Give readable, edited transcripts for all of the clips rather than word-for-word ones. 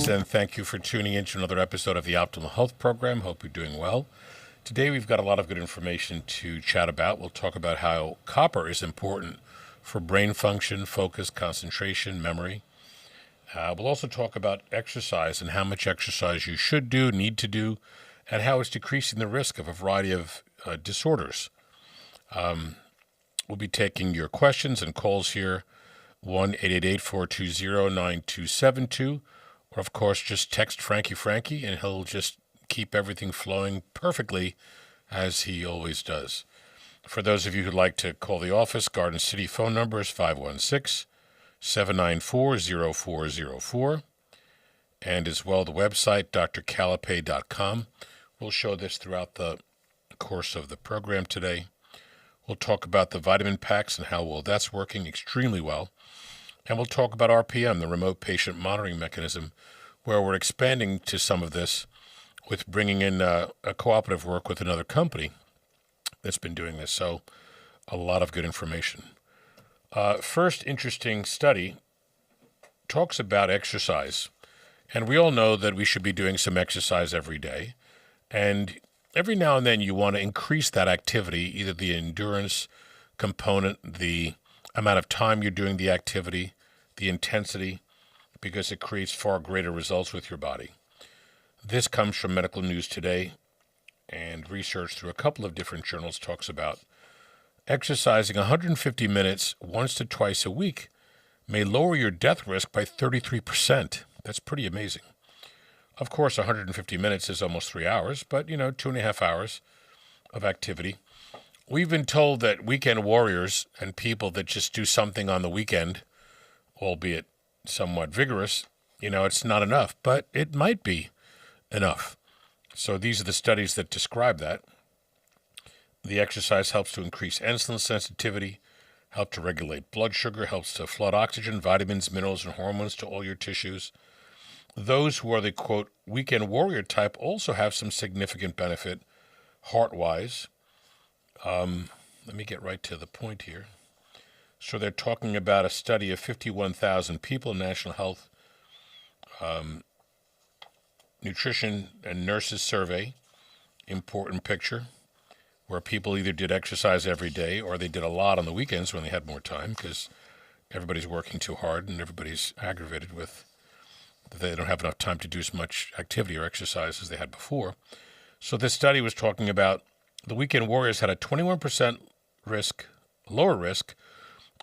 friends, and thank you for tuning in to another episode of the Optimal Health Program. Hope you're doing well. Today we've got a lot of good information to chat about. We'll talk about how copper is important for brain function, focus, concentration, memory. We'll also talk about exercise and how much exercise you should do, need to do, and how it's decreasing the risk of a variety of disorders. We'll be taking your questions and calls here, 1-888-420-9272, or of course just text Frankie, and he'll just keep everything flowing perfectly as he always does. For those of you who'd like to call the office, Garden City phone number is 516-794-0404, and as well the website, drcalapai.com. We'll show this throughout the course of the program today. We'll talk about the vitamin packs and how well that's working extremely well. And we'll talk about RPM, the remote patient monitoring mechanism, where we're expanding to some of this with bringing in a cooperative work with another company that's been doing this. So a lot of good information. First interesting study talks about exercise. And we all know that we should be doing some exercise every day. And every now and then you want to increase that activity, either the endurance component, the amount of time you're doing the activity, the intensity, because it creates far greater results with your body. This comes from Medical News Today, and research through a couple of different journals talks about exercising 150 minutes once to twice a week may lower your death risk by 33%. That's pretty amazing. Of course, 150 minutes is almost 3 hours, but, 2.5 hours of activity. We've been told that weekend warriors and people that just do something on the weekend, albeit somewhat vigorous, it's not enough, but it might be enough. So these are the studies that describe that. The exercise helps to increase insulin sensitivity, help to regulate blood sugar, helps to flood oxygen, vitamins, minerals, and hormones to all your tissues. Those who are the, quote, weekend warrior type also have some significant benefit heart-wise. Let me get right to the point here. So they're talking about a study of 51,000 people, National Health Nutrition and Nurses Survey, important picture, where people either did exercise every day or they did a lot on the weekends when they had more time because everybody's working too hard and everybody's aggravated with they don't have enough time to do as much activity or exercise as they had before. So this study was talking about the weekend warriors had a 21% lower risk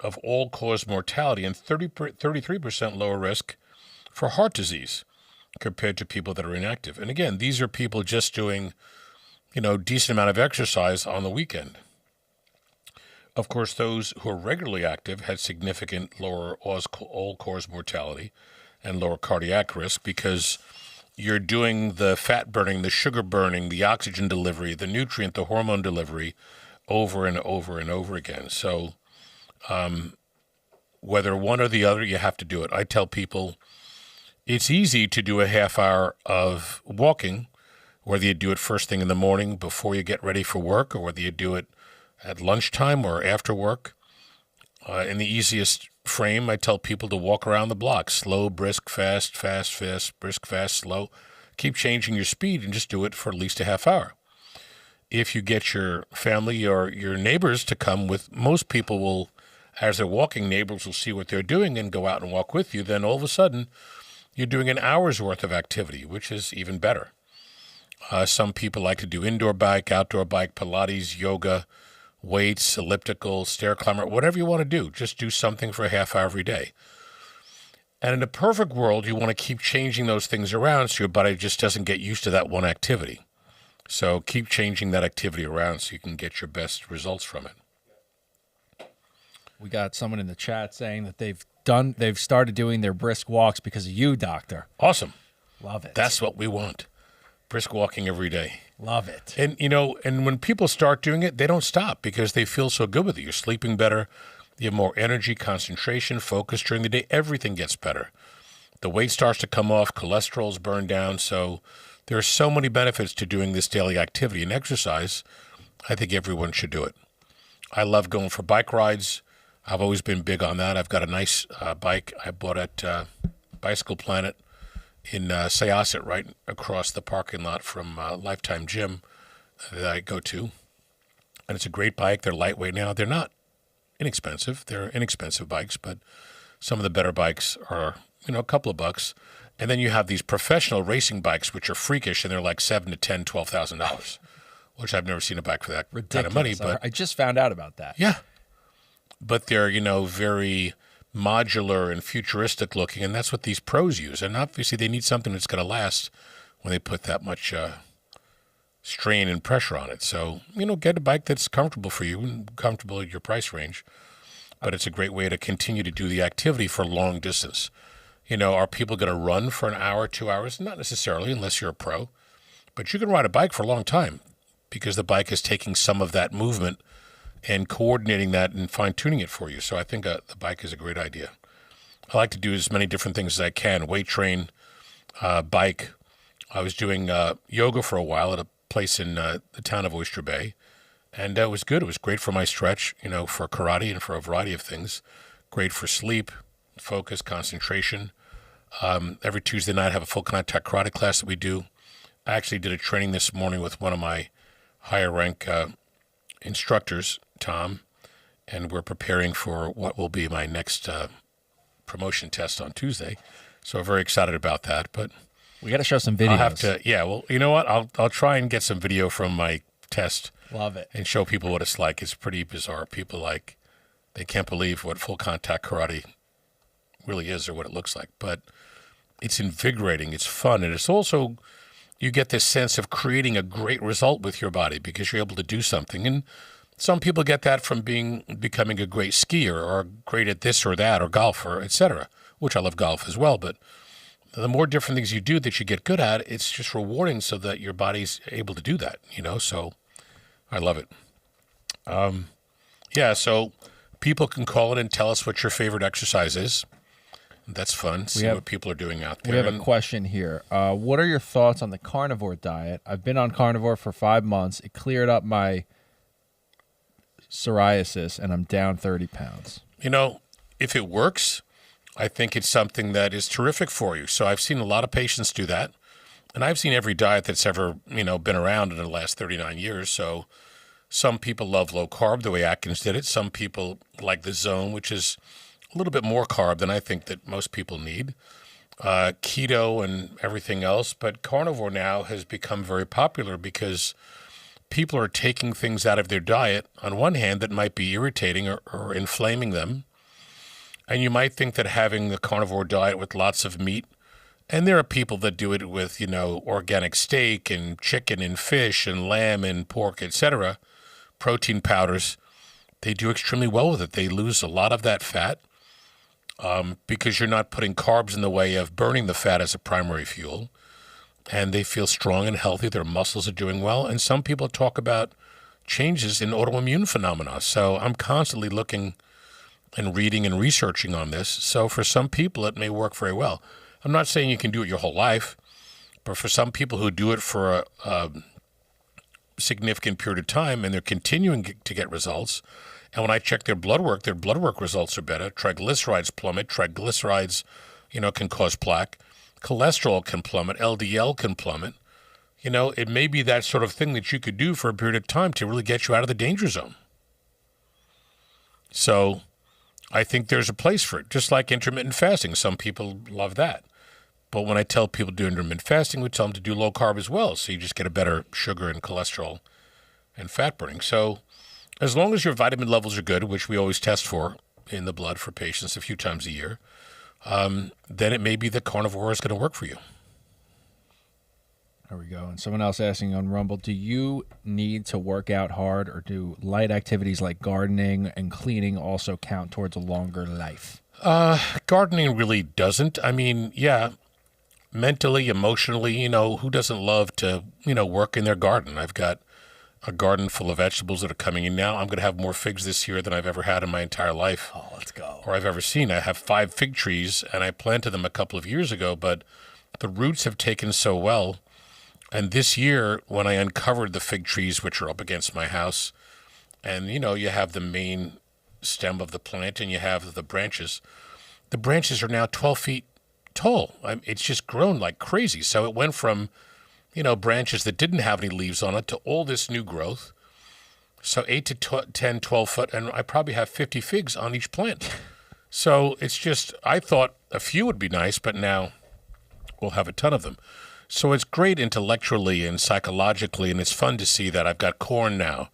of all-cause mortality and 33% lower risk for heart disease compared to people that are inactive. And again, these are people just doing, decent amount of exercise on the weekend. Of course, those who are regularly active had significant lower all-cause mortality and lower cardiac risk because you're doing the fat burning, the sugar burning, the oxygen delivery, the nutrient, the hormone delivery over and over and over again. So whether one or the other, you have to do it. I tell people it's easy to do a half hour of walking, whether you do it first thing in the morning before you get ready for work or whether you do it at lunchtime or after work. In the easiest frame, I tell people to walk around the block, slow, brisk, fast, fast, fast, brisk, fast, slow. Keep changing your speed and just do it for at least a half hour. If you get your family or your neighbors to come with, most people will, as they're walking, neighbors will see what they're doing and go out and walk with you. Then all of a sudden, you're doing an hour's worth of activity, which is even better. Some people like to do indoor bike, outdoor bike, Pilates, yoga, weights, elliptical, stair climber, whatever you want to do. Just do something for a half hour every day. And in a perfect world, you want to keep changing those things around so your body just doesn't get used to that one activity. So keep changing that activity around so you can get your best results from it. We got someone in the chat saying that they've started doing their brisk walks because of you, doctor. Awesome. Love it. That's what we want. Brisk walking every day. Love it. And, and when people start doing it, they don't stop because they feel so good with it. You're sleeping better. You have more energy, concentration, focus during the day. Everything gets better. The weight starts to come off. Cholesterol's burned down. So there are so many benefits to doing this daily activity and exercise. I think everyone should do it. I love going for bike rides. I've always been big on that. I've got a nice bike I bought at Bicycle Planet in Syosset, right across the parking lot from Lifetime Gym that I go to. And it's a great bike. They're lightweight now. They're not inexpensive. They're inexpensive bikes, but some of the better bikes are, a couple of bucks. And then you have these professional racing bikes, which are freakish, and they're like $7,000 to $10,000, $12,000, which I've never seen a bike for that kind of money. But I just found out about that. yeah, but they're, very modular and futuristic looking, and that's what these pros use. And obviously they need something that's going to last when they put that much strain and pressure on it. So, get a bike that's comfortable for you and comfortable at your price range. But it's a great way to continue to do the activity for long distance. Are people going to run for an hour, 2 hours? Not necessarily, unless you're a pro. But you can ride a bike for a long time because the bike is taking some of that movement and coordinating that and fine-tuning it for you. So I think the bike is a great idea. I like to do as many different things as I can. Weight train, bike. I was doing yoga for a while at a place in the town of Oyster Bay. And it was good. It was great for my stretch, for karate and for a variety of things. Great for sleep, focus, concentration. Every Tuesday night I have a full contact karate class that we do. I actually did a training this morning with one of my higher rank instructors, Tom, and we're preparing for what will be my next promotion test on Tuesday. So I'm very excited about that. But we got to show some videos. I'll have to, yeah. Well, you know what? I'll try and get some video from my test. Love it. And show people what it's like. It's pretty bizarre. People they can't believe what full contact karate really is or what it looks like. But it's invigorating. It's fun. And it's also, you get this sense of creating a great result with your body because you're able to do something. And some people get that from becoming a great skier or great at this or that or golf or et cetera, which I love golf as well. But the more different things you do that you get good at, it's just rewarding so that your body's able to do that, so I love it. So people can call in and tell us what your favorite exercise is. That's fun. See what people are doing out there. We have a question here. What are your thoughts on the carnivore diet? I've been on carnivore for 5 months. It cleared up my psoriasis, and I'm down 30 pounds. If it works, I think it's something that is terrific for you. So I've seen a lot of patients do that. And I've seen every diet that's ever, been around in the last 39 years. So some people love low carb, the way Atkins did it. Some people like the zone, which is a little bit more carb than I think that most people need. Keto and everything else. But carnivore now has become very popular because people are taking things out of their diet, on one hand, that might be irritating or inflaming them. And you might think that having the carnivore diet with lots of meat, and there are people that do it with, organic steak and chicken and fish and lamb and pork, etc., protein powders, they do extremely well with it. They lose a lot of that fat because you're not putting carbs in the way of burning the fat as a primary fuel. And they feel strong and healthy. Their muscles are doing well. And some people talk about changes in autoimmune phenomena. So I'm constantly looking and reading and researching on this. So for some people, it may work very well. I'm not saying you can do it your whole life, but for some people who do it for a significant period of time and they're continuing to get results, and when I check their blood work results are better. Triglycerides plummet. Triglycerides, can cause plaque. Cholesterol can plummet. LDL can plummet. It may be that sort of thing that you could do for a period of time to really get you out of the danger zone. So I think there's a place for it, just like intermittent fasting. Some people love that. But when I tell people to do intermittent fasting, we tell them to do low carb as well. So you just get a better sugar and cholesterol and fat burning. So as long as your vitamin levels are good, which we always test for in the blood for patients a few times a year, then it may be that carnivore is going to work for you. There we go. And someone else asking on Rumble, do you need to work out hard, or do light activities like gardening and cleaning also count towards a longer life? Gardening really doesn't. I mean, yeah, mentally, emotionally, who doesn't love to, work in their garden? I've got a garden full of vegetables that are coming in now. I'm going to have more figs this year than I've ever had in my entire life. Oh, let's go. Or I've ever seen. I have 5 fig trees, and I planted them a couple of years ago, but the roots have taken so well. And this year, when I uncovered the fig trees, which are up against my house, and, you have the main stem of the plant and you have the branches are now 12 feet tall. It's just grown like crazy. So it went from, branches that didn't have any leaves on it to all this new growth. So 8 to 10, 12 foot, and I probably have 50 figs on each plant. So it's just, I thought a few would be nice, but now we'll have a ton of them. So it's great intellectually and psychologically, and it's fun to see that I've got corn now,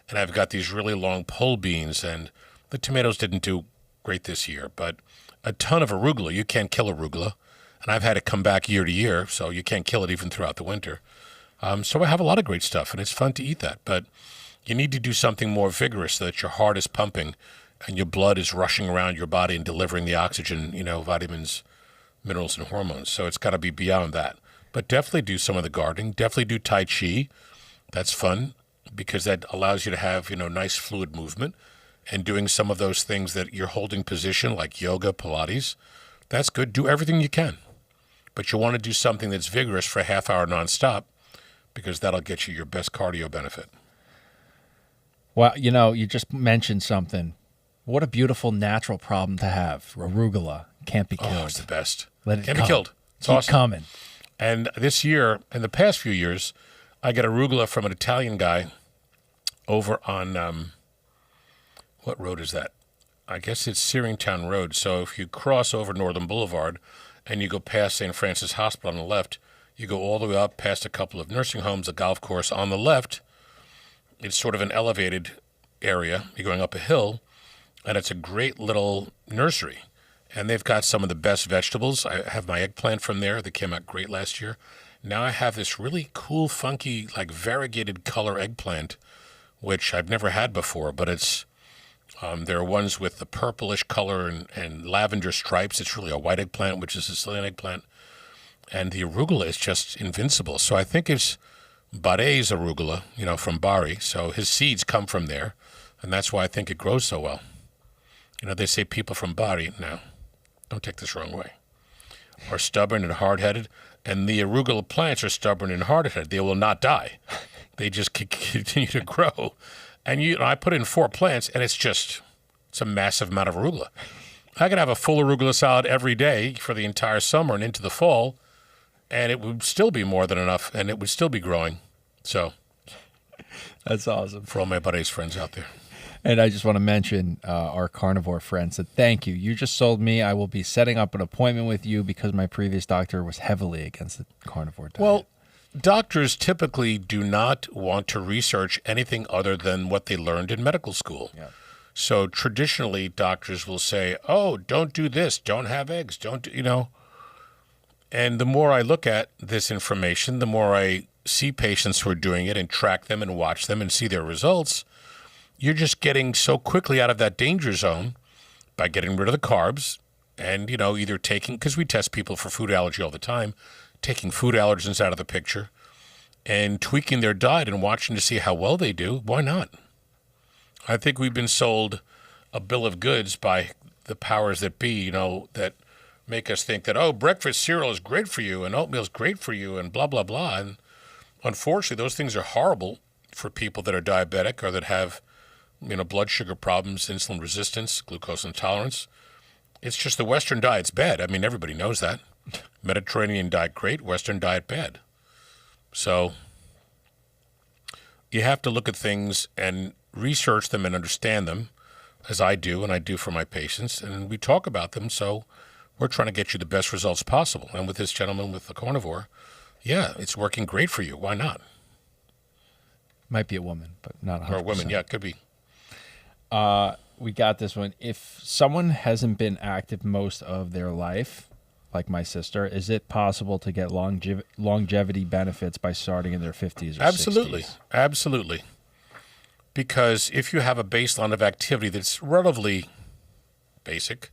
and I've got these really long pole beans, and the tomatoes didn't do great this year, but a ton of arugula. You can't kill arugula, and I've had it come back year to year, so you can't kill it even throughout the winter. So I have a lot of great stuff, and it's fun to eat that, but you need to do something more vigorous so that your heart is pumping and your blood is rushing around your body and delivering the oxygen, vitamins, minerals, and hormones. So it's got to be beyond that. But definitely do some of the gardening. Definitely do Tai Chi. That's fun because that allows you to have, nice fluid movement. And doing some of those things that you're holding position, like yoga, Pilates, that's good. Do everything you can. But you want to do something that's vigorous for a half hour nonstop because that'll get you your best cardio benefit. Well, you just mentioned something. What a beautiful natural problem to have. Arugula can't be killed. Oh, it's the best. Let it can't come. be killed. It's Keep awesome. coming. And this year, in the past few years, I got arugula from an Italian guy over on, what road is that? I guess it's Searingtown Road. So if you cross over Northern Boulevard and you go past St. Francis Hospital on the left, you go all the way up past a couple of nursing homes, a golf course on the left. It's sort of an elevated area. You're going up a hill, and it's a great little nursery. And they've got some of the best vegetables. I have my eggplant from there that came out great last year. Now I have this really cool, funky, like variegated color eggplant, which I've never had before, but it's there are ones with the purplish color and lavender stripes. It's really a white eggplant, which is a Sicilian eggplant. And the arugula is just invincible. So I think it's Bari's arugula, from Bari. So his seeds come from there, and that's why I think it grows so well. They say people from Bari now, don't take this the wrong way, are stubborn and hard-headed, and the arugula plants are stubborn and hard-headed. They will not die. They just continue to grow. And I put in 4 plants, and it's a massive amount of arugula. I could have a full arugula salad every day for the entire summer and into the fall, and it would still be more than enough, and it would still be growing. So that's awesome. For all my buddies, friends out there. And I just want to mention our carnivore friends that thank you. You just sold me. I will be setting up an appointment with you because my previous doctor was heavily against the carnivore diet. Well, doctors typically do not want to research anything other than what they learned in medical school. Yeah. So traditionally, doctors will say, oh, don't do this, don't have eggs, don't do, And the more I look at this information, the more I see patients who are doing it and track them and watch them and see their results, you're just getting so quickly out of that danger zone by getting rid of the carbs and, either taking, because we test people for food allergy all the time, taking food allergens out of the picture and tweaking their diet and watching to see how well they do. Why not? I think we've been sold a bill of goods by the powers that be, that make us think that, oh, breakfast cereal is great for you and oatmeal is great for you and blah, blah, blah. And unfortunately, those things are horrible for people that are diabetic or that have, blood sugar problems, insulin resistance, glucose intolerance. It's just the Western diet's bad. I mean, everybody knows that. Mediterranean diet, great. Western diet, bad. So you have to look at things and research them and understand them, as I do, and I do for my patients, and we talk about them. So we're trying to get you the best results possible. And with this gentleman with the carnivore, yeah, it's working great for you. Why not? Might be a woman, but not 100%. Or a woman, yeah, it could be. We got this one. If someone hasn't been active most of their life, like my sister, is it possible to get longevity benefits by starting in their 50s or Absolutely. 60s? Absolutely. Because if you have a baseline of activity that's relatively basic,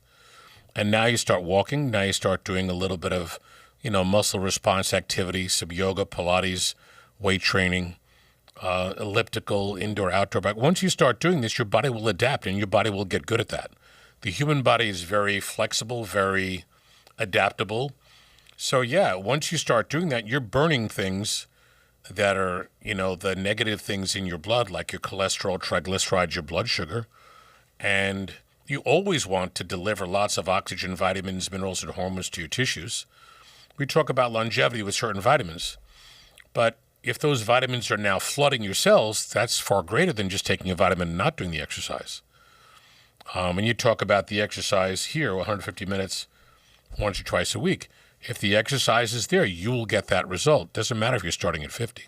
and now you start walking, now you start doing a little bit of, muscle response activity, some yoga, Pilates, weight training, elliptical, indoor, outdoor bike. Once you start doing this, your body will adapt and your body will get good at that. The human body is very flexible, very adaptable. So yeah, once you start doing that, you're burning things that are, the negative things in your blood, like your cholesterol, triglycerides, your blood sugar. And You always want to deliver lots of oxygen, vitamins, minerals, and hormones to your tissues. We talk about longevity with certain vitamins, but if those vitamins are now flooding your cells, that's far greater than just taking a vitamin and not doing the exercise. And you talk about the exercise here, 150 minutes, once or twice a week. If the exercise is there, you will get that result. Doesn't matter if you're starting at 50.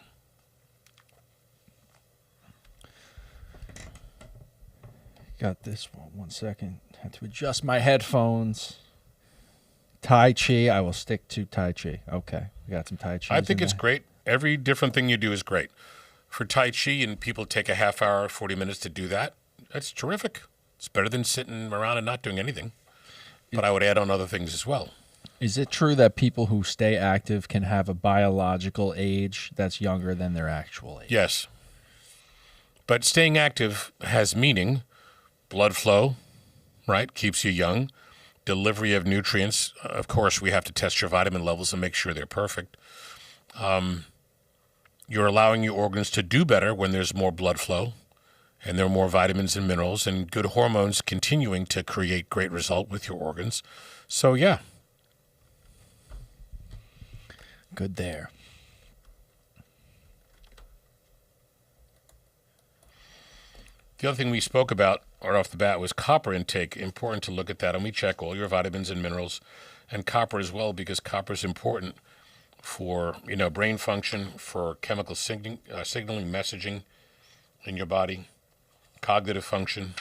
Got this one. 1 second. Had to adjust my headphones. Tai Chi. I will stick to Tai Chi. Okay. We got some Tai Chi. I think it's great. Every different thing you do is great. For Tai Chi, and people take a half hour, 40 minutes to do that, that's terrific. It's better than sitting around and not doing anything. But I would add on other things as well. Is it true that people who stay active can have a biological age that's younger than their actual age? Yes. But staying active has meaning. Blood flow, right, keeps you young. Delivery of nutrients. Of course, we have to test your vitamin levels and make sure they're perfect. You're allowing your organs to do better when there's more blood flow and there are more vitamins and minerals and good hormones continuing to create great result with your organs. So, yeah. Good there. The other thing we spoke about right off the bat was copper intake. Important to look at that, and we check all your vitamins and minerals, and copper as well, because copper is important for brain function, for chemical signaling, messaging in your body, cognitive function.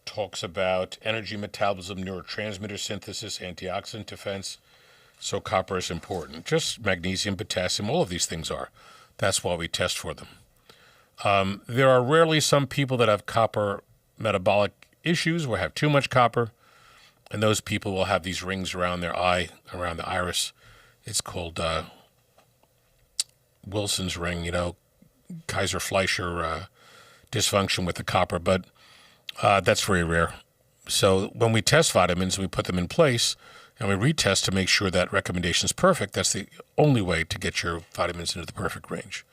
Talks about energy metabolism, neurotransmitter synthesis, antioxidant defense. So copper is important. Just magnesium, potassium, all of these things are. That's why we test for them. There are rarely some people that have copper metabolic issues or have too much copper, and those people will have these rings around their eye, around the iris. It's called Wilson's ring, Kaiser-Fleischer dysfunction with the copper, but that's very rare. So when we test vitamins, we put them in place, and we retest to make sure that recommendation is perfect. That's the only way to get your vitamins into the perfect range.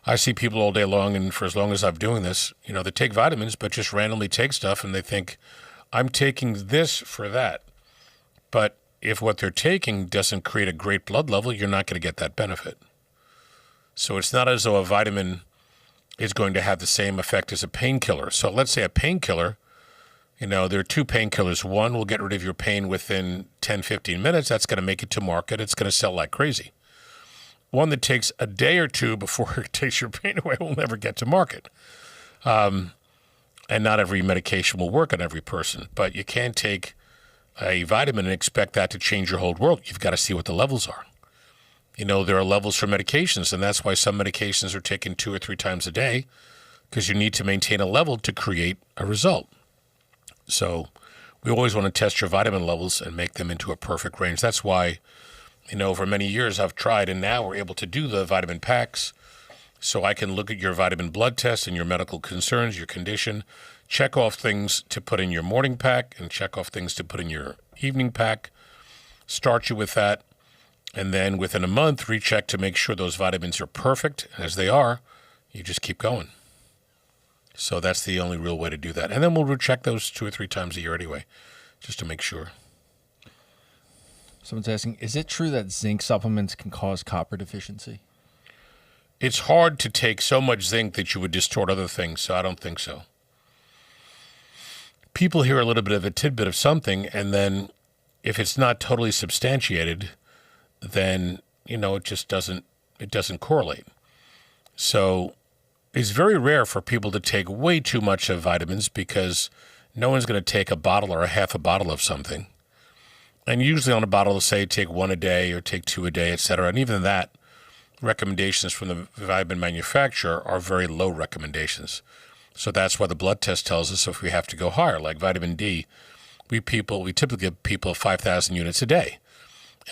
I see people all day long, and for as long as I'm doing this, they take vitamins, but just randomly take stuff, and they think, I'm taking this for that. But if what they're taking doesn't create a great blood level, you're not going to get that benefit. So it's not as though a vitamin is going to have the same effect as a painkiller. So let's say a painkiller, there are two painkillers. One will get rid of your pain within 10, 15 minutes. That's going to make it to market. It's going to sell like crazy. One that takes a day or two before it takes your pain away will never get to market. And not every medication will work on every person, but you can't take a vitamin and expect that to change your whole world. You've got to see what the levels are. There are levels for medications, and that's why some medications are taken 2 or 3 times a day, because you need to maintain a level to create a result. So we always want to test your vitamin levels and make them into a perfect range. That's why over many years I've tried, and now we're able to do the vitamin packs. So I can look at your vitamin blood test and your medical concerns, your condition, check off things to put in your morning pack and check off things to put in your evening pack, start you with that, and then within a month, recheck to make sure those vitamins are perfect. As they are, you just keep going. So that's the only real way to do that. And then we'll recheck those 2 or 3 times a year anyway, just to make sure. Someone's asking, is it true that zinc supplements can cause copper deficiency? It's hard to take so much zinc that you would distort other things, so I don't think so. People hear a little bit of a tidbit of something, and then if it's not totally substantiated, then, it just doesn't correlate. So it's very rare for people to take way too much of vitamins, because no one's going to take a bottle or a half a bottle of something. And usually on a bottle, they'll say take 1 a day or take 2 a day, et cetera. And even that, recommendations from the vitamin manufacturer are very low recommendations. So that's why the blood test tells us if we have to go higher. Like vitamin D, we typically give people 5,000 units a day.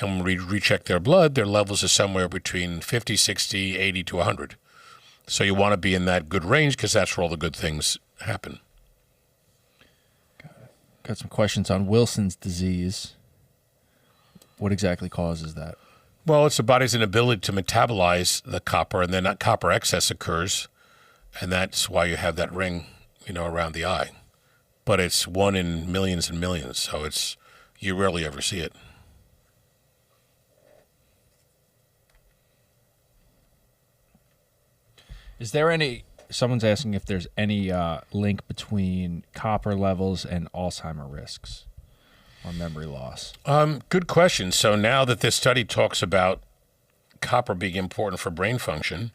And when we recheck their blood, their levels are somewhere between 50, 60, 80 to 100. So you want to be in that good range, because that's where all the good things happen. Got some questions on Wilson's disease. What exactly causes that? Well, it's the body's inability to metabolize the copper, and then that copper excess occurs, and that's why you have that ring, around the eye. but it's one in millions and millions, so you rarely ever see it. Is there someone's asking if there's any link between copper levels and Alzheimer risks or memory loss? Good question. So now that this study talks about copper being important for brain function,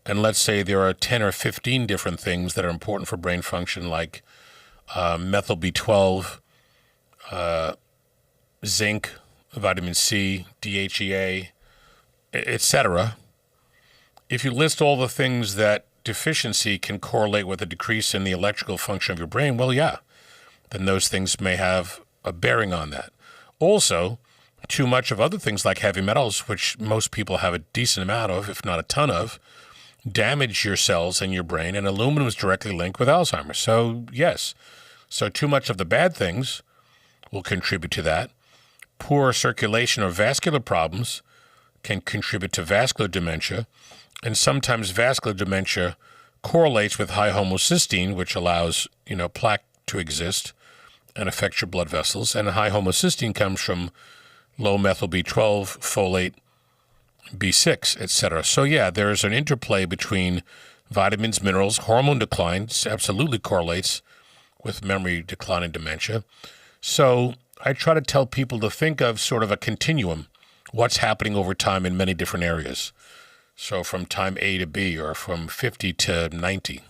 and let's say there are 10 or 15 different things that are important for brain function, like methyl B12, zinc, vitamin C, DHEA, etc. If you list all the things that deficiency can correlate with a decrease in the electrical function of your brain, well, yeah, then those things may have a bearing on that. Also, too much of other things like heavy metals, which most people have a decent amount of, if not a ton of, damage your cells in your brain, and aluminum is directly linked with Alzheimer's. So, yes. So too much of the bad things will contribute to that. Poor circulation or vascular problems can contribute to vascular dementia, and sometimes vascular dementia correlates with high homocysteine, which allows, plaque to exist and affect your blood vessels. And high homocysteine comes from low methyl B12, folate, B6, etc. So yeah, there's an interplay between vitamins, minerals, hormone decline absolutely correlates with memory decline and dementia. So I try to tell people to think of sort of a continuum, what's happening over time in many different areas. So from time A to B, or from 50 to 90.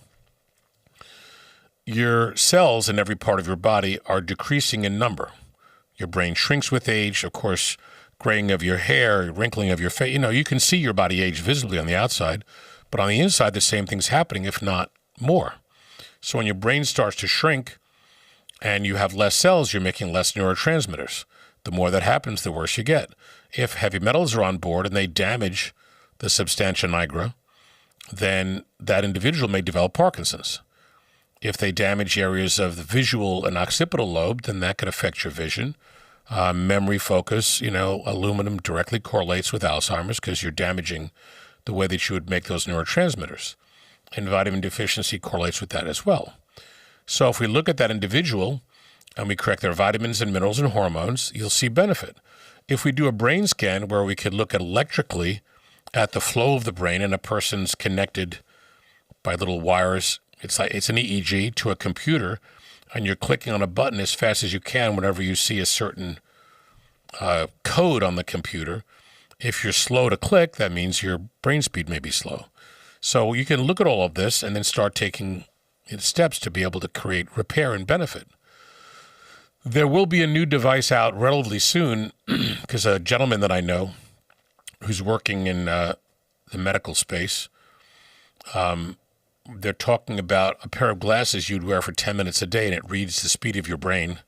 Your cells in every part of your body are decreasing in number. Your brain shrinks with age, of course, graying of your hair, wrinkling of your face. You can see your body age visibly on the outside, but on the inside, the same thing's happening, if not more. So when your brain starts to shrink and you have less cells, you're making less neurotransmitters. The more that happens, the worse you get. If heavy metals are on board and they damage the substantia nigra, then that individual may develop Parkinson's. If they damage areas of the visual and occipital lobe, then that could affect your vision. Memory, focus, aluminum directly correlates with Alzheimer's because you're damaging the way that you would make those neurotransmitters. And vitamin deficiency correlates with that as well. So if we look at that individual and we correct their vitamins and minerals and hormones, you'll see benefit. If we do a brain scan where we could look at electrically at the flow of the brain, and a person's connected by little wires, it's an EEG to a computer, and you're clicking on a button as fast as you can whenever you see a certain code on the computer. If you're slow to click, that means your brain speed may be slow. So you can look at all of this and then start taking steps to be able to create repair and benefit. There will be a new device out relatively soon because a gentleman that I know who's working in the medical space, they're talking about a pair of glasses you'd wear for 10 minutes a day, and it reads the speed of your brain.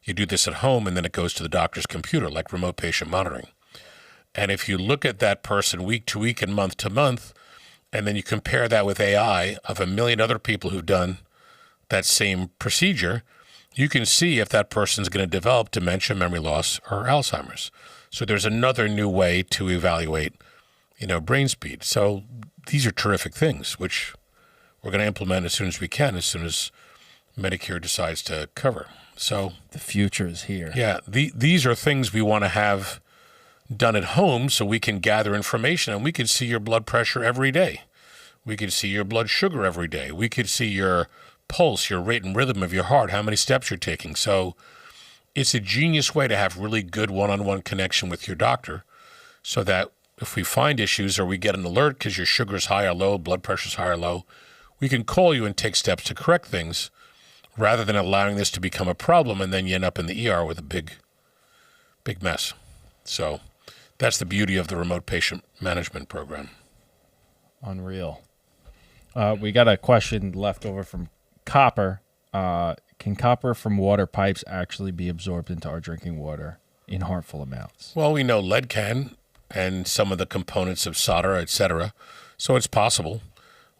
You do this at home, and then it goes to the doctor's computer, like remote patient monitoring. And if you look at that person week to week and month to month, and then you compare that with AI of a million other people who've done that same procedure, you can see if that person's going to develop dementia, memory loss, or Alzheimer's. So there's another new way to evaluate, brain speed. So these are terrific things, which we're going to implement as soon as we can, as soon as Medicare decides to cover. So the future is here. Yeah, these are things we want to have done at home so we can gather information, and we can see your blood pressure every day. We could see your blood sugar every day. We could see your pulse, your rate and rhythm of your heart, how many steps you're taking. So it's a genius way to have really good one-on-one connection with your doctor so that if we find issues or we get an alert because your sugar's high or low, blood pressure's high or low, we can call you and take steps to correct things rather than allowing this to become a problem and then you end up in the ER with a big mess. So that's the beauty of the remote patient management program. Unreal. We got a question left over from Copper. Can copper from water pipes actually be absorbed into our drinking water in harmful amounts? Well, we know lead can, and some of the components of solder, etc. So it's possible.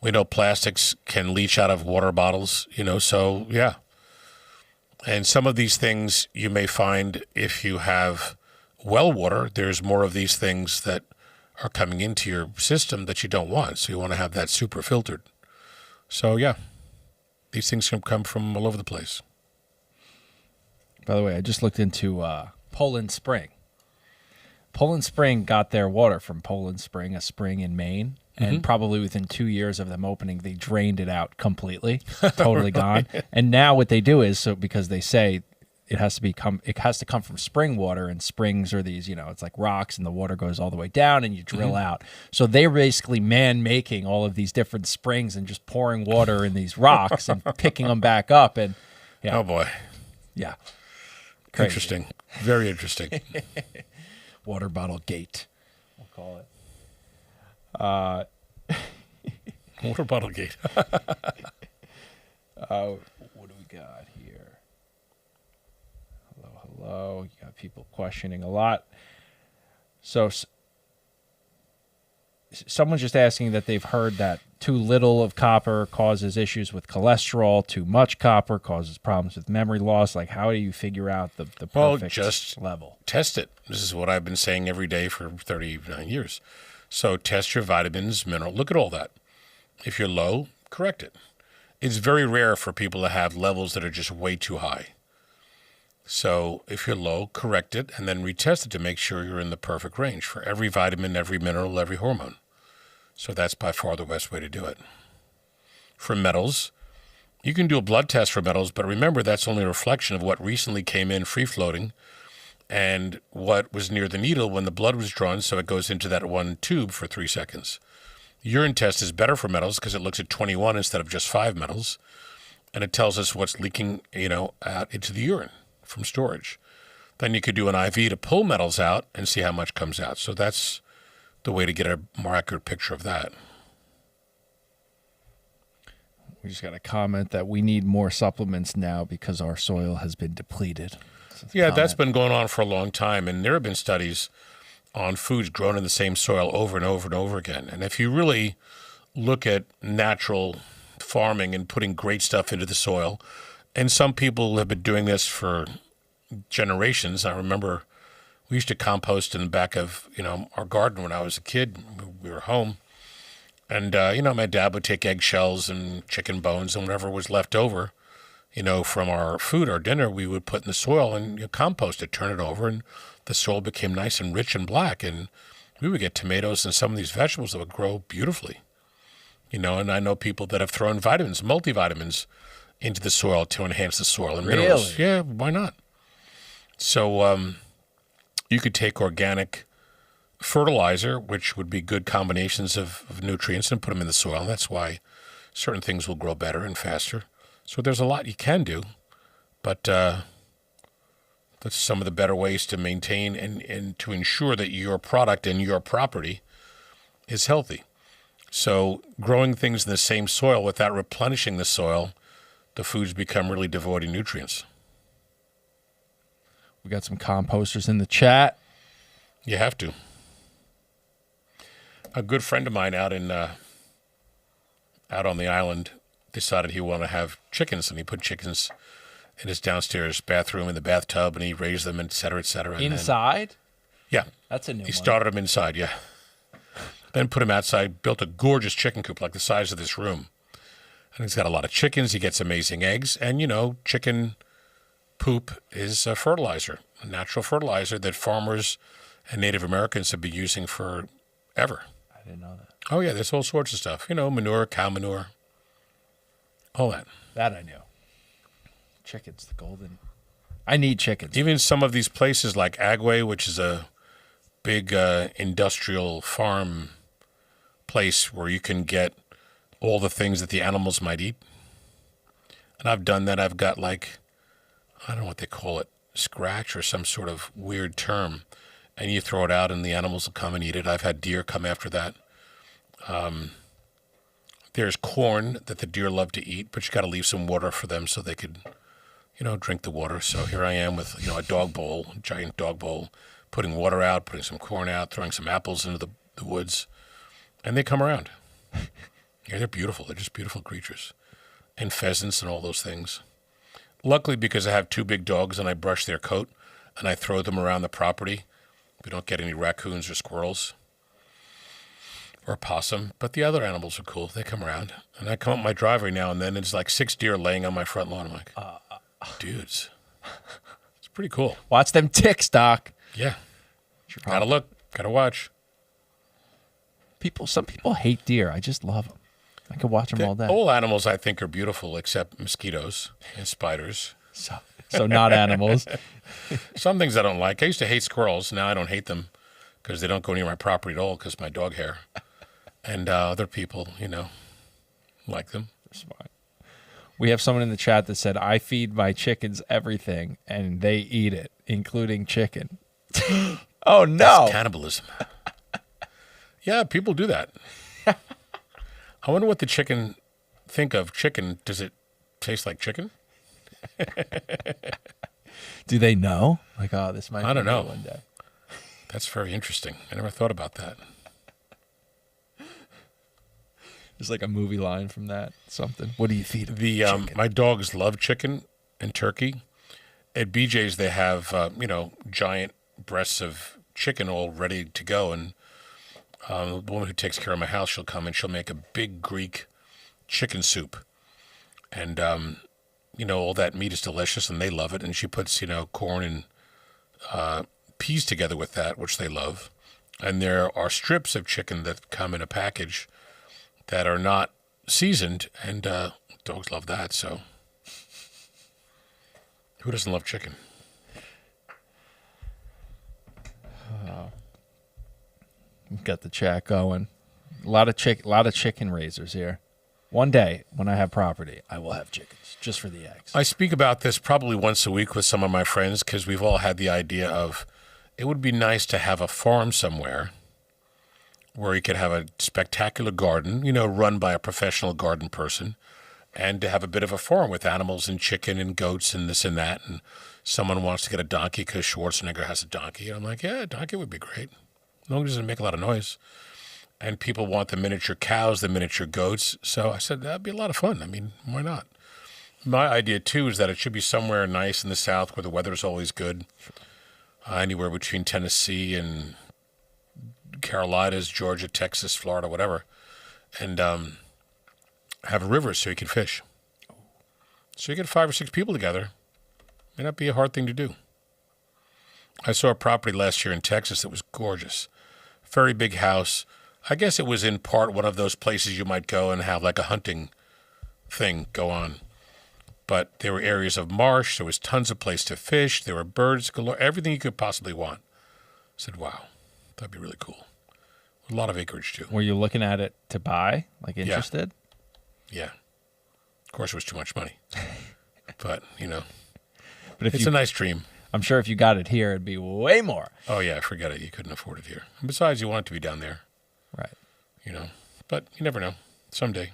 We know plastics can leach out of water bottles, so yeah. And some of these things you may find if you have well water, there's more of these things that are coming into your system that you don't want. So you want to have that super filtered. So yeah, these things can come from all over the place. By the way, I just looked into Poland Spring. Poland Spring got their water from Poland Spring, a spring in Maine. And probably within 2 years of them opening, they drained it out completely, totally gone. And now what they do is, because they say it has to come from spring water, and springs are these, it's like rocks, and the water goes all the way down, and you drill out. So they're basically making all of these different springs and just pouring water in these rocks and picking them back up. And yeah, Oh, boy. yeah, crazy. Interesting. Very interesting. Water bottle gate, we'll call it. Water bottle gate. What do we got here? Hello. You got people questioning a lot. So someone's just asking that they've heard that too little of copper causes issues with cholesterol, too much copper causes problems with memory loss. Like, how do you figure out the perfect just level? Test it. This is what I've been saying every day for 39 years. So test your vitamins, mineral. Look at all that. If you're low, correct it. It's very rare for people to have levels that are just way too high. So if you're low, correct it, and then retest it to make sure you're in the perfect range for every vitamin, every mineral, every hormone. So that's by far the best way to do it. For metals, you can do a blood test for metals, but remember that's only a reflection of what recently came in free-floating and what was near the needle when the blood was drawn, so it goes into that one tube for 3 seconds. Urine test is better for metals because it looks at 21 instead of just 5 metals, and it tells us what's leaking, out into the urine from storage. Then you could do an IV to pull metals out and see how much comes out. So that's the way to get a more accurate picture of that. We just got a comment that we need more supplements now because our soil has been depleted. Yeah, that's been going on for a long time, and there have been studies on foods grown in the same soil over and over and over again. And if you really look at natural farming and putting great stuff into the soil, and some people have been doing this for generations. I remember we used to compost in the back of, our garden when I was a kid. We were home. And, my dad would take eggshells and chicken bones and whatever was left over, from our food, our dinner, we would put in the soil and compost it, turn it over, and the soil became nice and rich and black. And we would get tomatoes and some of these vegetables that would grow beautifully. And I know people that have thrown vitamins, multivitamins, into the soil to enhance the soil and minerals. Really? Yeah, why not? So you could take organic fertilizer, which would be good combinations of nutrients, and put them in the soil. And that's why certain things will grow better and faster. So there's a lot you can do, but that's some of the better ways to maintain and to ensure that your product and your property is healthy. So growing things in the same soil without replenishing the soil, the foods become really devoid of nutrients. We got some composters in the chat. You have to. A good friend of mine out on the island decided he wanted to have chickens, and he put chickens in his downstairs bathroom in the bathtub, and he raised them, et cetera, et cetera. Inside? Yeah. That's a new one. He started them inside, yeah. Then put them outside, built a gorgeous chicken coop like the size of this room. And he's got a lot of chickens. He gets amazing eggs. And, chicken poop is a fertilizer, a natural fertilizer that farmers and Native Americans have been using forever. I didn't know that. Oh, yeah, there's all sorts of stuff. Manure, cow manure, all that. That I knew. Chickens, the golden. I need chickens. Even some of these places like Agway, which is a big industrial farm place where you can get all the things that the animals might eat. And I've done that. I've got I don't know what they call it, scratch or some sort of weird term. And you throw it out and the animals will come and eat it. I've had deer come after that. There's corn that the deer love to eat, but you got to leave some water for them so they could, drink the water. So here I am with, a dog bowl, a giant dog bowl, putting water out, putting some corn out, throwing some apples into the woods. And they come around. Yeah, they're beautiful. They're just beautiful creatures. And pheasants and all those things. Luckily, because I have 2 big dogs and I brush their coat and I throw them around the property, we don't get any raccoons or squirrels or possum. But the other animals are cool. They come around. And I come up my driveway now and then. It's like 6 deer laying on my front lawn. I'm like, dudes, pretty cool. Watch them ticks, Doc. Yeah. Gotta look. Gotta watch. Some people hate deer. I just love them. I could watch them all day. All animals, I think, are beautiful, except mosquitoes and spiders. So not animals. Some things I don't like. I used to hate squirrels. Now I don't hate them because they don't go near my property at all because of my dog hair. And other people, like them. They're smart. We have someone in the chat that said, I feed my chickens everything, and they eat it, including chicken. Oh, no. That's cannibalism. Yeah, people do that. I wonder what the chicken think of chicken. Does it taste like chicken? Do they know? Like, oh, this might I don't be know. One day. That's very interesting. I never thought about that. There's like a movie line from that. Something. What do you feed them? My dogs love chicken and turkey. At BJ's, they have giant breasts of chicken all ready to go, and the woman who takes care of my house, she'll come and she'll make a big Greek chicken soup, and all that meat is delicious, and they love it. And she puts corn and peas together with that, which they love. And there are strips of chicken that come in a package that are not seasoned, and dogs love that. So who doesn't love chicken? We've got the chat going. A lot of chicken raisers here. One day, when I have property, I will have chickens just for the eggs. I speak about this probably once a week with some of my friends because we've all had the idea of it would be nice to have a farm somewhere where you could have a spectacular garden, run by a professional garden person, and to have a bit of a farm with animals and chicken and goats and this and that. And someone wants to get a donkey because Schwarzenegger has a donkey. And I'm like, yeah, a donkey would be great. As long as it doesn't make a lot of noise. And people want the miniature cows, the miniature goats. So I said, that'd be a lot of fun. I mean, why not? My idea, too, is that it should be somewhere nice in the South where the weather's always good. Anywhere between Tennessee and Carolinas, Georgia, Texas, Florida, whatever. And have a river so you can fish. So you get 5 or 6 people together. May not be a hard thing to do. I saw a property last year in Texas that was gorgeous. Very big house. I guess it was in part one of those places you might go and have like a hunting thing go on. But there were areas of marsh. There was tons of place to fish. There were birds galore. Everything you could possibly want. I said, wow, that'd be really cool. A lot of acreage, too. Were you looking at it to buy? Like interested? Yeah. Of course, it was too much money. But, But if it's a nice dream. I'm sure if you got it here, it'd be way more. Oh, yeah, forget it. You couldn't afford it here. And besides, you want it to be down there. Right. But you never know. Someday.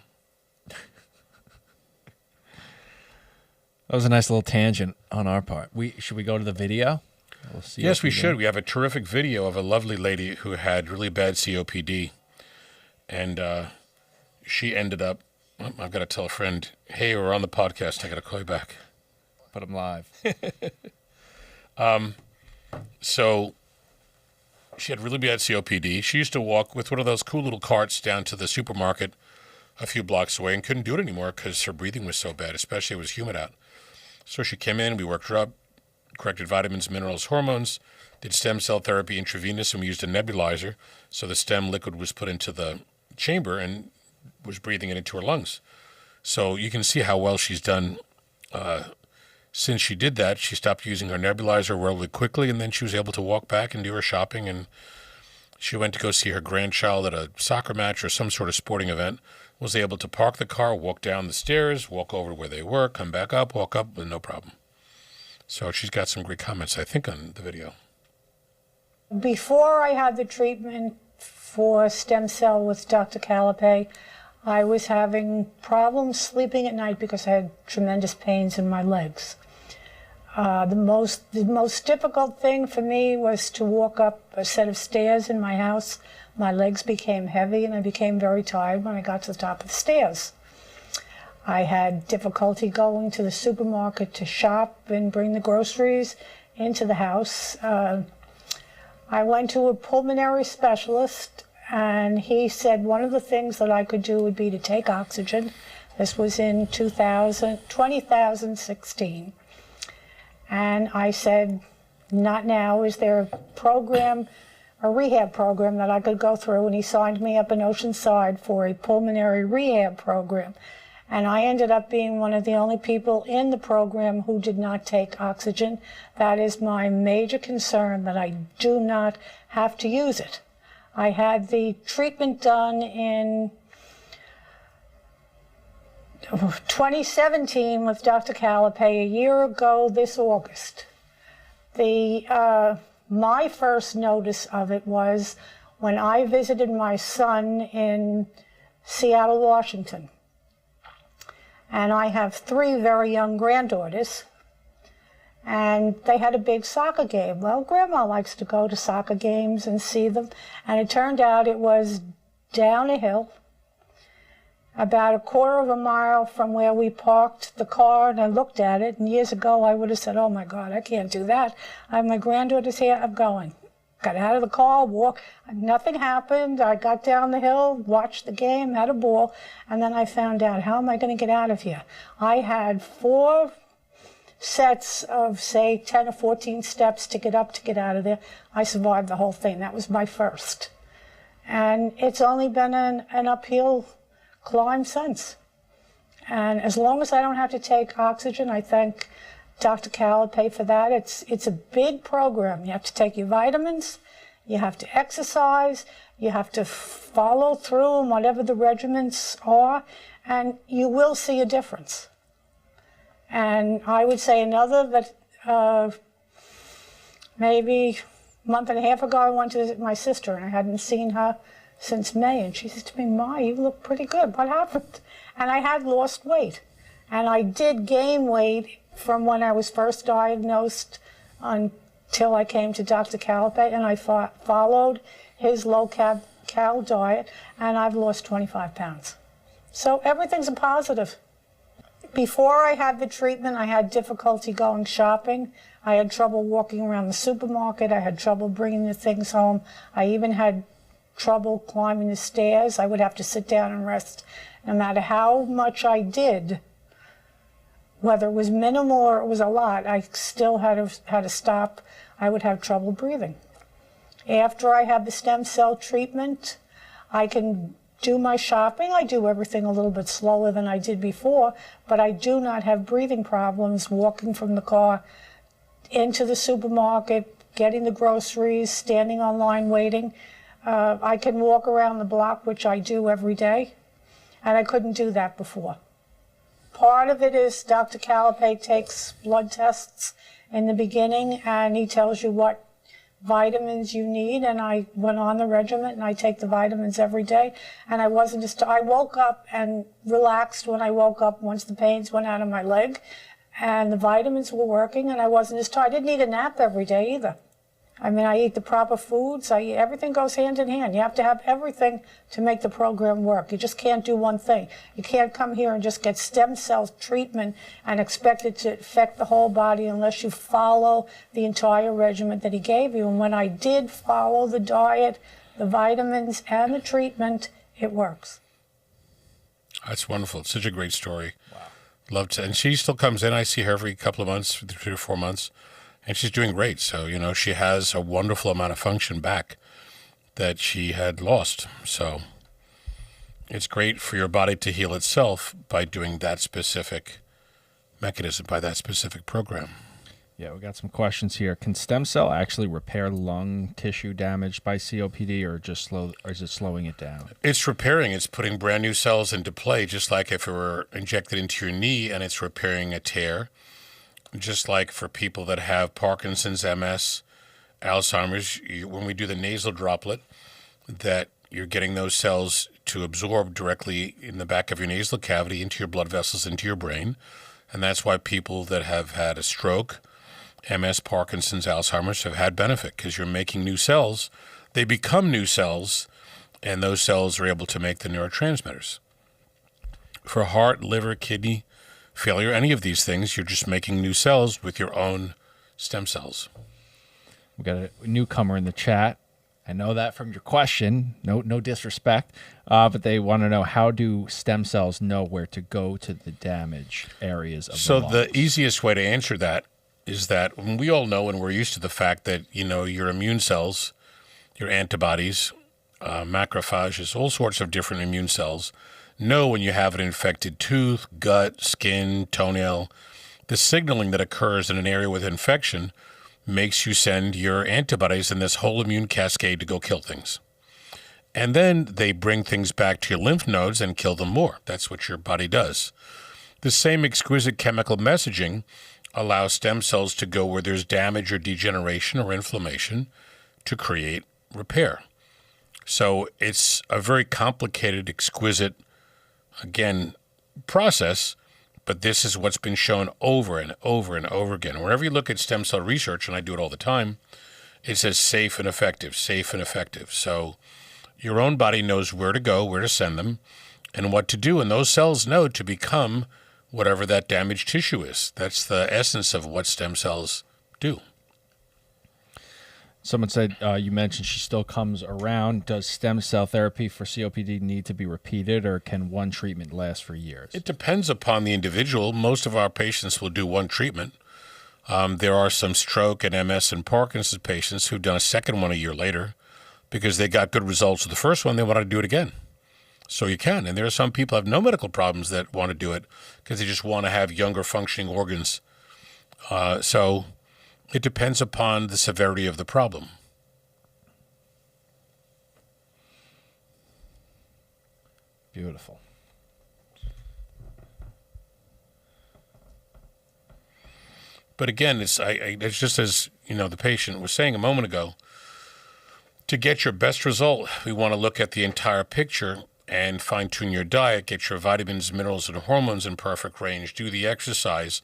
That was a nice little tangent on our part. Should we go to the video? We'll see. Yes, we should. We have a terrific video of a lovely lady who had really bad COPD. And she ended up, I've got to tell a friend, hey, we're on the podcast. I got to call you back. Put them live. So she had really bad COPD. She used to walk with one of those cool little carts down to the supermarket a few blocks away and couldn't do it anymore because her breathing was so bad, especially it was humid out. So she came in, we worked her up, corrected vitamins, minerals, hormones, did stem cell therapy intravenous, and we used a nebulizer. So the stem liquid was put into the chamber and was breathing it into her lungs. So you can see how well she's done. Since she did that, she stopped using her nebulizer relatively quickly, and then she was able to walk back and do her shopping. And she went to go see her grandchild at a soccer match or some sort of sporting event, was able to park the car, walk down the stairs, walk over to where they were, come back up, walk up with no problem. So she's got some great comments, I think, on the video. Before I had the treatment for stem cell with Dr. Calapai, I was having problems sleeping at night because I had tremendous pains in my legs. The most difficult thing for me was to walk up a set of stairs in my house. My legs became heavy and I became very tired when I got to the top of the stairs. I had difficulty going to the supermarket to shop and bring the groceries into the house. I went to a pulmonary specialist, and he said one of the things that I could do would be to take oxygen. This was in 2016. And I said, not now. Is there a rehab program that I could go through? And he signed me up in Oceanside for a pulmonary rehab program. And I ended up being one of the only people in the program who did not take oxygen. That is my major concern, that I do not have to use it. I had the treatment done in 2017 with Dr. Calapai, a year ago this August. My first notice of it was when I visited my son in Seattle, Washington. And I have 3 very young granddaughters, and they had a big soccer game. Well, Grandma likes to go to soccer games and see them, and it turned out it was down a hill, about a quarter of a mile from where we parked the car, and I looked at it, and years ago I would have said, oh my God, I can't do that. I have my granddaughters here, I'm going. Got out of the car, walked, nothing happened. I got down the hill, watched the game, had a ball, and then I found out, how am I going to get out of here? I had 4 sets of, say, 10 or 14 steps to get up to get out of there. I survived the whole thing. That was my first. And it's only been an uphill climb since. And as long as I don't have to take oxygen, I thank Dr. Calapai for that. It's a big program. You have to take your vitamins, you have to exercise, you have to follow through on whatever the regimens are, and you will see a difference. And I would say another that maybe a month and a half ago I went to visit my sister, and I hadn't seen her since May, and she said to me, Ma, you look pretty good. What happened? And I had lost weight. And I did gain weight from when I was first diagnosed until I came to Dr. Calapai, and I followed his low-cal diet, and I've lost 25 pounds. So everything's a positive. Before I had the treatment, I had difficulty going shopping. I had trouble walking around the supermarket. I had trouble bringing the things home. I even had trouble climbing the stairs. I would have to sit down and rest. No matter how much I did, whether it was minimal or it was a lot, I still had to stop. I would have trouble breathing. After I had the stem cell treatment, I can do my shopping. I do everything a little bit slower than I did before, but I do not have breathing problems walking from the car into the supermarket, getting the groceries, standing on line waiting. I can walk around the block, which I do every day, and I couldn't do that before. Part of it is Dr. Calapai takes blood tests in the beginning, and he tells you what vitamins you need, and I went on the regimen, and I take the vitamins every day, and I wasn't just, I woke up and relaxed when I woke up once the pains went out of my leg, and the vitamins were working, and I wasn't as tired. I didn't need a nap every day either. I mean, I eat the proper foods. Everything goes hand in hand. You have to have everything to make the program work. You just can't do one thing. You can't come here and just get stem cell treatment and expect it to affect the whole body unless you follow the entire regimen that he gave you. And when I did follow the diet, the vitamins, and the treatment, it works. That's wonderful. It's such a great story. Wow. Love to. And she still comes in. I see her every couple of months, 3 or 4 months. And she's doing great. So, she has a wonderful amount of function back that she had lost. So it's great for your body to heal itself by doing that specific mechanism, by that specific program. Yeah, we got some questions here. Can stem cell actually repair lung tissue damaged by COPD, or is it slowing it down? It's repairing. It's putting brand new cells into play, just like if it were injected into your knee, and it's repairing a tear. Just like for people that have Parkinson's, MS, Alzheimer's, when we do the nasal droplet, that you're getting those cells to absorb directly in the back of your nasal cavity into your blood vessels, into your brain. And that's why people that have had a stroke, MS, Parkinson's, Alzheimer's have had benefit, because you're making new cells. They become new cells, and those cells are able to make the neurotransmitters. For heart, liver, kidney failure, any of these things, you're just making new cells with your own stem cells. We got a newcomer in the chat. I know that from your question. No disrespect, but they want to know, how do stem cells know where to go to the damaged areas of the lungs? So the easiest way to answer that is that we all know and we're used to the fact that, your immune cells, your antibodies, macrophages, all sorts of different immune cells know when you have an infected tooth, gut, skin, toenail. The signaling that occurs in an area with infection makes you send your antibodies in this whole immune cascade to go kill things. And then they bring things back to your lymph nodes and kill them more. That's what your body does. The same exquisite chemical messaging allows stem cells to go where there's damage or degeneration or inflammation to create repair. So it's a very complicated, exquisite, again, process, but this is what's been shown over and over and over again. Whenever you look at stem cell research, and I do it all the time, it says safe and effective, safe and effective. So your own body knows where to go, where to send them, and what to do, and those cells know to become whatever that damaged tissue is. That's the essence of what stem cells do. Someone said, you mentioned she still comes around. Does stem cell therapy for COPD need to be repeated, or can one treatment last for years? It depends upon the individual. Most of our patients will do one treatment. There are some stroke and MS and Parkinson's patients who've done a second one a year later because they got good results with the first one. They want to do it again. So you can. And there are some people who have no medical problems that want to do it because they just want to have younger functioning organs. So it depends upon the severity of the problem. Beautiful. But again, it's just as the patient was saying a moment ago, to get your best result, we want to look at the entire picture and fine-tune your diet, get your vitamins, minerals, and hormones in perfect range, do the exercise,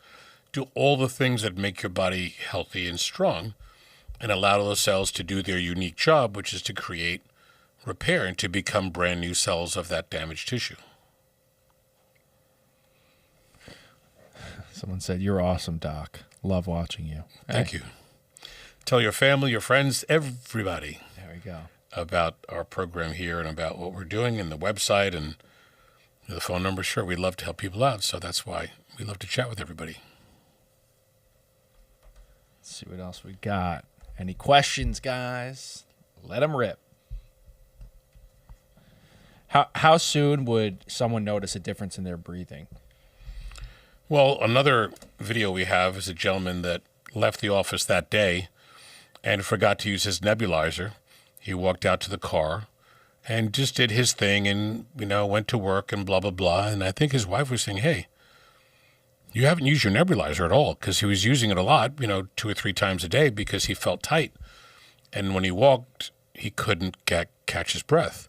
do all the things that make your body healthy and strong, and allow those cells to do their unique job, which is to create repair and to become brand new cells of that damaged tissue. Someone said, "You're awesome, Doc. Love watching you." Thank you. Tell your family, your friends, everybody. There we go. About our program here and about what we're doing and the website and the phone number. Sure, we love to help people out, so that's why we love to chat with everybody. Let's see what else we got. Any questions, guys? Let them rip. How soon would someone notice a difference in their breathing? Well, another video we have is a gentleman that left the office that day and forgot to use his nebulizer. He walked out to the car and just did his thing and, went to work and blah, blah, blah. And I think his wife was saying, "Hey, you haven't used your nebulizer at all," because he was using it a lot, 2 or 3 times a day because he felt tight. And when he walked, he couldn't catch his breath.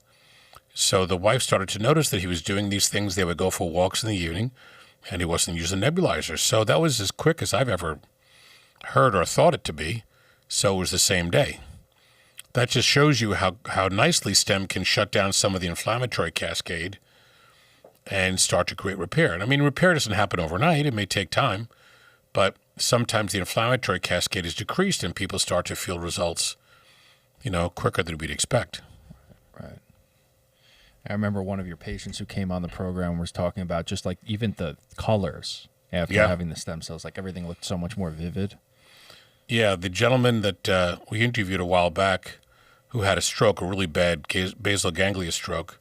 So the wife started to notice that he was doing these things. They would go for walks in the evening, and he wasn't using nebulizer. So that was as quick as I've ever heard or thought it to be. So it was the same day. That just shows you how nicely STEM can shut down some of the inflammatory cascade and start to create repair. And I mean, repair doesn't happen overnight. It may take time, but sometimes the inflammatory cascade is decreased and people start to feel results, quicker than we'd expect. Right. I remember one of your patients who came on the program was talking about just like even the colors after having the stem cells, like everything looked so much more vivid. Yeah, the gentleman that we interviewed a while back who had a stroke, a really bad basal ganglia stroke,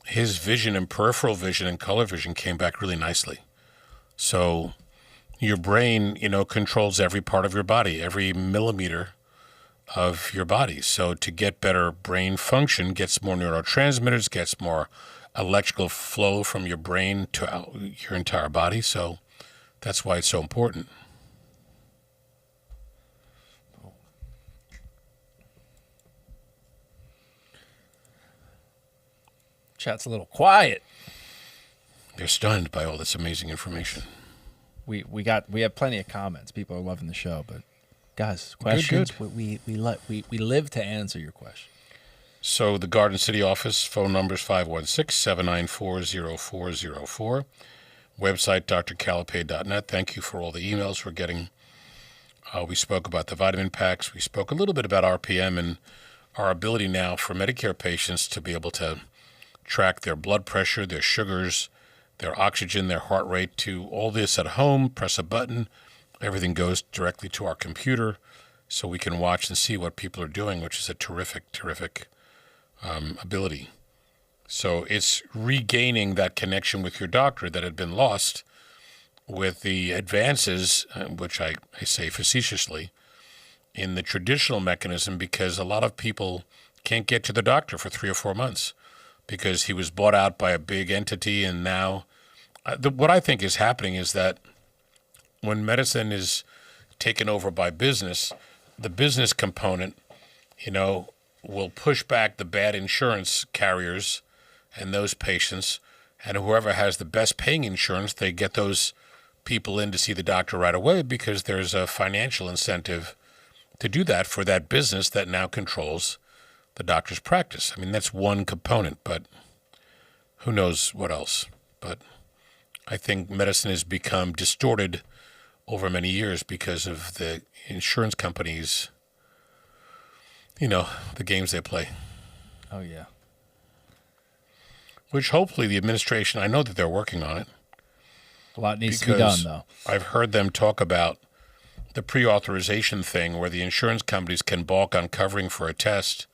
his vision and peripheral vision and color vision came back really nicely. So your brain, controls every part of your body, every millimeter of your body. So to get better brain function, gets more neurotransmitters, gets more electrical flow from your brain to your entire body. So that's why it's so important. Chat's a little quiet. They're stunned by all this amazing information. We have plenty of comments. People are loving the show, but guys, questions. Good. We live to answer your question. So the Garden City office phone number is 516-794-0404. Website drcalapai.net. Thank you for all the emails we're getting. We spoke about the vitamin packs. We spoke a little bit about RPM and our ability now for Medicare patients to be able to track their blood pressure, their sugars, their oxygen, their heart rate, to all this at home. Press a button, Everything goes directly to our computer, so we can watch and see what people are doing, which is a terrific ability. So it's regaining that connection with your doctor that had been lost with the advances, which I say facetiously, in the traditional mechanism, because a lot of people can't get to the doctor for 3 or 4 months because he was bought out by a big entity. And now what I think is happening is that when medicine is taken over by business, the business component, will push back the bad insurance carriers and those patients, and whoever has the best paying insurance, they get those people in to see the doctor right away because there's a financial incentive to do that for that business that now controls the doctor's practice. I mean, that's one component, but who knows what else. But I think medicine has become distorted over many years because of the insurance companies, the games they play. Oh, yeah. Which hopefully the administration, I know that they're working on it. A lot needs to be done, though. I've heard them talk about the pre-authorization thing where the insurance companies can balk on covering for a test,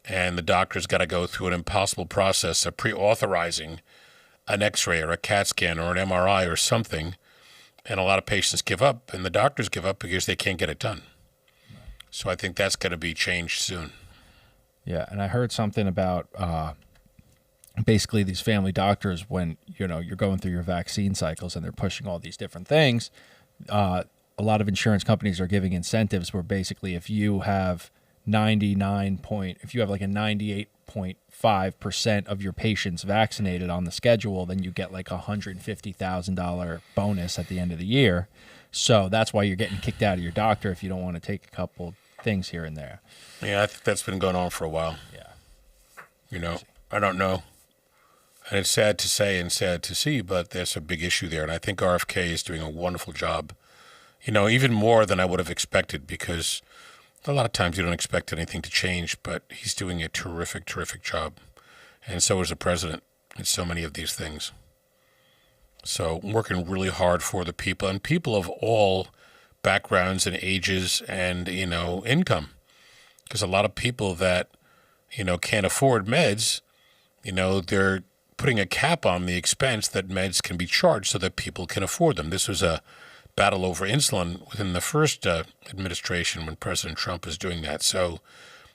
and the doctor's got to go through an impossible process of pre-authorizing an X-ray or a CAT scan or an MRI or something, and a lot of patients give up, and the doctors give up because they can't get it done. So I think that's going to be changed soon. Yeah, and I heard something about basically these family doctors, when you're going through your vaccine cycles and they're pushing all these different things, a lot of insurance companies are giving incentives where basically if you have like a 98.5% of your patients vaccinated on the schedule, then you get like $150,000 bonus at the end of the year. So that's why you're getting kicked out of your doctor if you don't want to take a couple things here and there. Yeah, I think that's been going on for a while. Yeah. I don't know. And it's sad to say and sad to see, but there's a big issue there. And I think RFK is doing a wonderful job, even more than I would have expected, because a lot of times you don't expect anything to change, but he's doing a terrific job. And so is the president in so many of these things. So working really hard for the people, and people of all backgrounds and ages and, income. Because a lot of people that, can't afford meds, they're putting a cap on the expense that meds can be charged so that people can afford them. This was a battle over insulin within the first administration when President Trump was doing that. So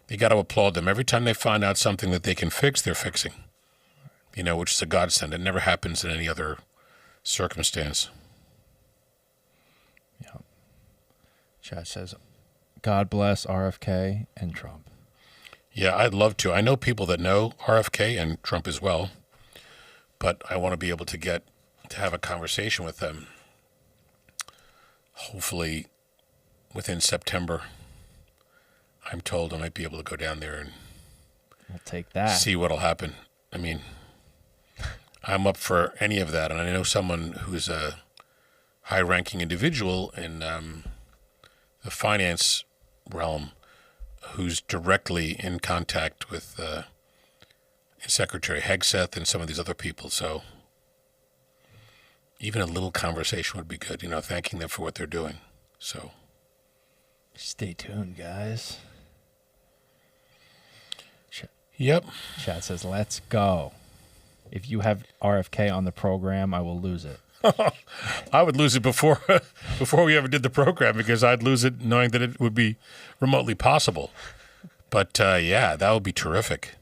you got to applaud them. Every time they find out something that they can fix, they're fixing, which is a godsend. It never happens in any other circumstance. Yeah. Chad says, God bless RFK and Trump. Yeah, I'd love to. I know people that know RFK and Trump as well, but I want to be able to have a conversation with them. Hopefully within September. I'm told I might be able to go down there and we'll take that. See what'll happen. I mean, I'm up for any of that, and I know someone who's a high-ranking individual in the finance realm who's directly in contact with Secretary Hegseth and some of these other people. So even a little conversation would be good, thanking them for what they're doing. So stay tuned, guys. Yep. Chat says, let's go. If you have RFK on the program, I will lose it. I would lose it before we ever did the program, because I'd lose it knowing that it would be remotely possible. But yeah, that would be terrific.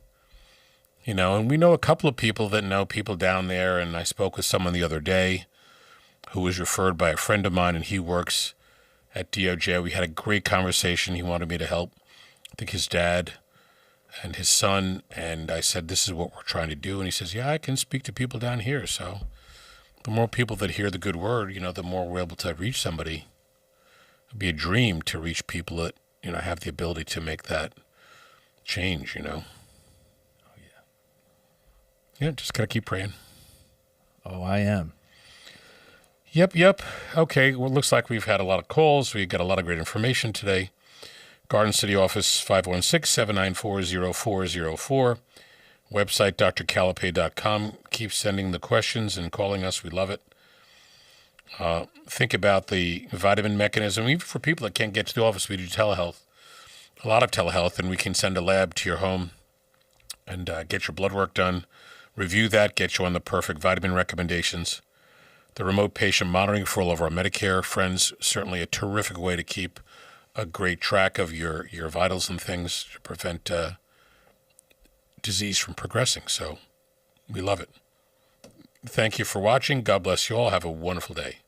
And we know a couple of people that know people down there, and I spoke with someone the other day who was referred by a friend of mine, and he works at DOJ. We had a great conversation. He wanted me to help, I think, his dad and his son, and I said, this is what we're trying to do. And he says, yeah, I can speak to people down here. So the more people that hear the good word, the more we're able to reach somebody. It'd be a dream to reach people that, have the ability to make that change, Oh, yeah. Yeah, just got to keep praying. Oh, I am. Yep. Okay, well, it looks like we've had a lot of calls. We got a lot of great information today. Garden City office, 516-794-0404. Website, drcalapai.com. Keep sending the questions and calling us. We love it. Think about the vitamin mechanism. Even for people that can't get to the office, we do telehealth, a lot of telehealth, and we can send a lab to your home and get your blood work done, review that, get you on the perfect vitamin recommendations. The remote patient monitoring for all of our Medicare friends, certainly a terrific way to keep a great track of your vitals and things to prevent disease from progressing. So we love it. Thank you for watching. God bless you all. Have a wonderful day.